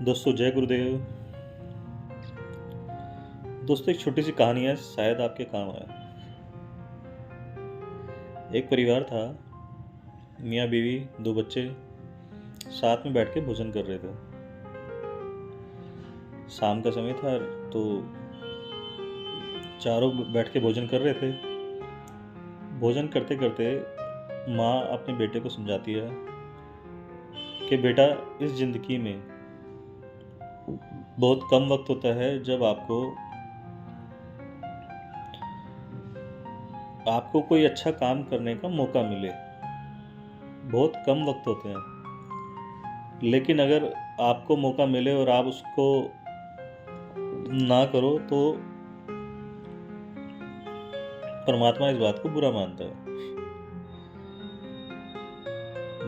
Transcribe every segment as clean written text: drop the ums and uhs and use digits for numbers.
दोस्तों जय गुरुदेव। दोस्तों एक छोटी सी कहानी है, शायद आपके काम आए। एक परिवार था, मियाँ बीवी, दो बच्चे साथ में बैठ के भोजन कर रहे थे। शाम का समय था तो चारों बैठ के भोजन कर रहे थे। भोजन करते करते माँ अपने बेटे को समझाती है कि बेटा, इस जिंदगी में बहुत कम वक्त होता है जब आपको कोई अच्छा काम करने का मौका मिले। बहुत कम वक्त होते हैं, लेकिन अगर आपको मौका मिले और आप उसको ना करो तो परमात्मा इस बात को बुरा मानता है।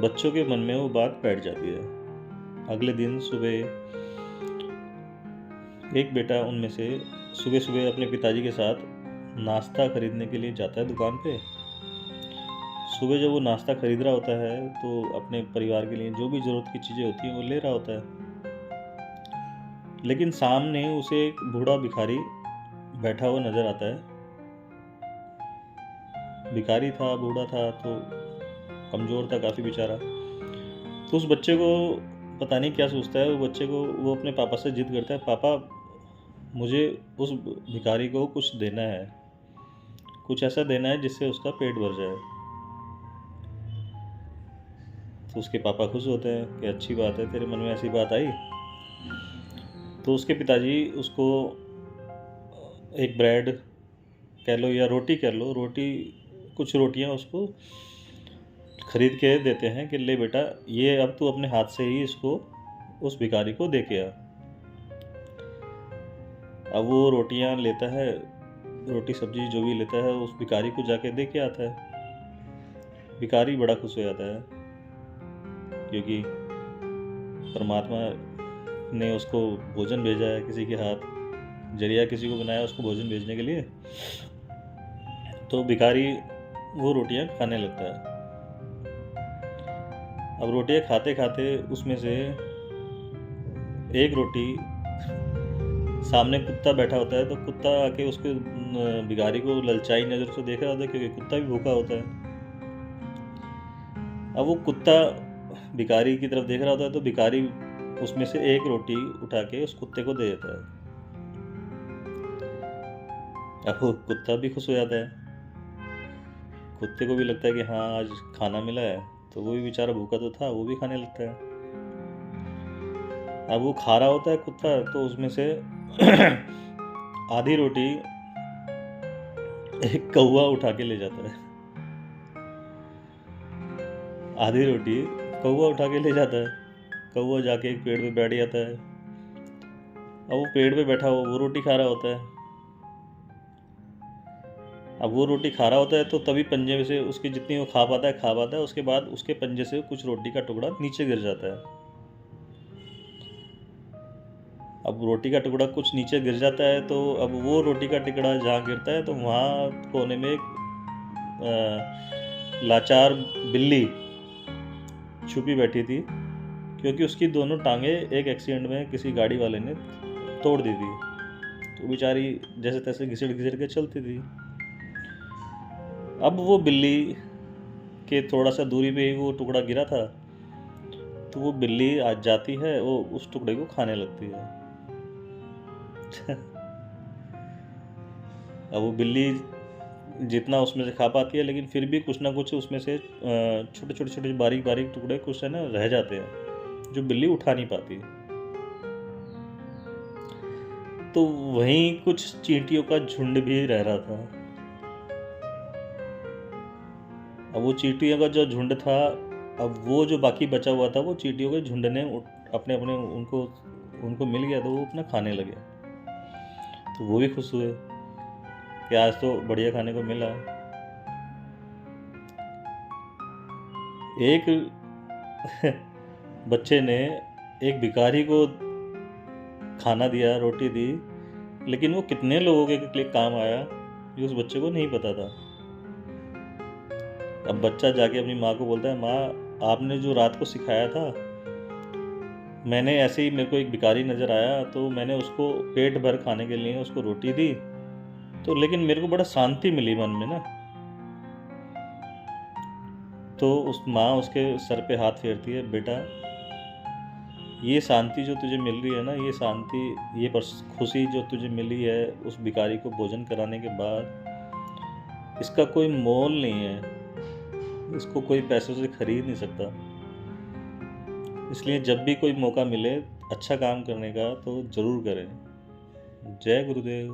बच्चों के मन में वो बात बैठ जाती है। अगले दिन सुबह एक बेटा उनमें से सुबह सुबह अपने पिताजी के साथ नाश्ता खरीदने के लिए जाता है दुकान पे। सुबह जब वो नाश्ता खरीद रहा होता है तो अपने परिवार के लिए जो भी ज़रूरत की चीज़ें होती हैं वो ले रहा होता है, लेकिन सामने उसे एक बूढ़ा भिखारी बैठा हुआ नज़र आता है। भिखारी था, बूढ़ा था, तो कमज़ोर था काफ़ी बेचारा। तो उस बच्चे को पता नहीं क्या सोचता है, वो अपने पापा से जिद करता है, पापा मुझे उस भिखारी को कुछ देना है, कुछ ऐसा देना है जिससे उसका पेट भर जाए। तो उसके पापा खुश होते हैं कि अच्छी बात है, तेरे मन में ऐसी बात आई। तो उसके पिताजी उसको एक ब्रेड कह लो या रोटी कह लो, कुछ रोटियां उसको खरीद के देते हैं कि ले बेटा, ये अब तू अपने हाथ से ही इसको उस भिखारी को दे के आ। अब वो रोटियां लेता है, रोटी सब्जी जो भी लेता है, उस भिखारी को जाके दे के आता है। भिखारी बड़ा खुश हो जाता है क्योंकि परमात्मा ने उसको भोजन भेजा है, किसी के हाथ जरिया किसी को बनाया उसको भोजन भेजने के लिए। तो भिखारी वो रोटियां खाने लगता है। अब रोटियां खाते खाते उसमें से एक रोटी, सामने कुत्ता बैठा होता है तो कुत्ता आके उसके भिखारी को ललचाई नज़र से देख रहा होता है क्योंकि कुत्ता भी भूखा होता है। अब वो कुत्ता भिखारी की तरफ देख रहा होता है तो भिखारी उसमें से एक रोटी उठा के उस कुत्ते को दे देता है। अब वो कुत्ता भी खुश हो जाता है, कुत्ते को भी लगता है कि हाँ आज खाना मिला है, तो वो भी बेचारा भूखा तो था, वो भी खाने लगता है। अब वो खा रहा होता है कुत्ता, तो उसमें से आधी रोटी एक कौवा उठा के ले जाता है। आधी रोटी कौवा उठा के ले जाता है। कौवा जाके एक पेड़ पे बैठ जाता है। अब वो पेड़ पे बैठा हुआ वो रोटी खा रहा होता है। अब वो रोटी खा रहा होता है तो तभी पंजे में से उसकी जितनी वो खा पाता है, उसके बाद उसके पंजे से कुछ रोटी का टुकड़ा नीचे गिर जाता है। अब रोटी का टुकड़ा कुछ नीचे गिर जाता है तो अब वो रोटी का टुकड़ा जहाँ गिरता है तो वहाँ कोने में एक लाचार बिल्ली छुपी बैठी थी, क्योंकि उसकी दोनों टांगे एक एक्सीडेंट में किसी गाड़ी वाले ने तोड़ दी थी। तो बेचारी जैसे तैसे घिसड़ घिसड़ के चलती थी। अब वो बिल्ली के थोड़ा सा दूरी पे ही वो टुकड़ा गिरा था, तो वो बिल्ली आज जाती है, वो उस टुकड़े को खाने लगती है। अब वो बिल्ली जितना उसमें से खा पाती है, लेकिन फिर भी कुछ ना कुछ उसमें से छोटे छोटे छोटे बारीक बारीक टुकड़े कुछ है ना रह जाते हैं जो बिल्ली उठा नहीं पाती। तो वहीं कुछ चींटियों का झुंड भी रह रहा था। अब वो चींटियों का जो झुंड था, अब वो जो बाकी बचा हुआ था वो चींटियों के झुंड ने अपने अपने उनको मिल गया, तो वो अपना खाने लगे। तो वो भी खुश हुए कि आज तो बढ़िया खाने को मिला। एक बच्चे ने एक भिखारी को खाना दिया, रोटी दी, लेकिन वो कितने लोगों के लिए काम आया ये उस बच्चे को नहीं पता था। अब बच्चा जाके अपनी माँ को बोलता है, माँ आपने जो रात को सिखाया था मैंने ऐसे ही, मेरे को एक भिखारी नज़र आया तो मैंने उसको पेट भर खाने के लिए उसको रोटी दी, तो लेकिन मेरे को बड़ा शांति मिली मन में ना। तो उस माँ उसके सर पे हाथ फेरती है, बेटा ये शांति जो तुझे मिल रही है ना, ये शांति, ये खुशी जो तुझे मिली है उस भिखारी को भोजन कराने के बाद, इसका कोई मोल नहीं है, इसको कोई पैसों से खरीद नहीं सकता। इसलिए जब भी कोई मौका मिले अच्छा काम करने का तो ज़रूर करें। जय गुरुदेव।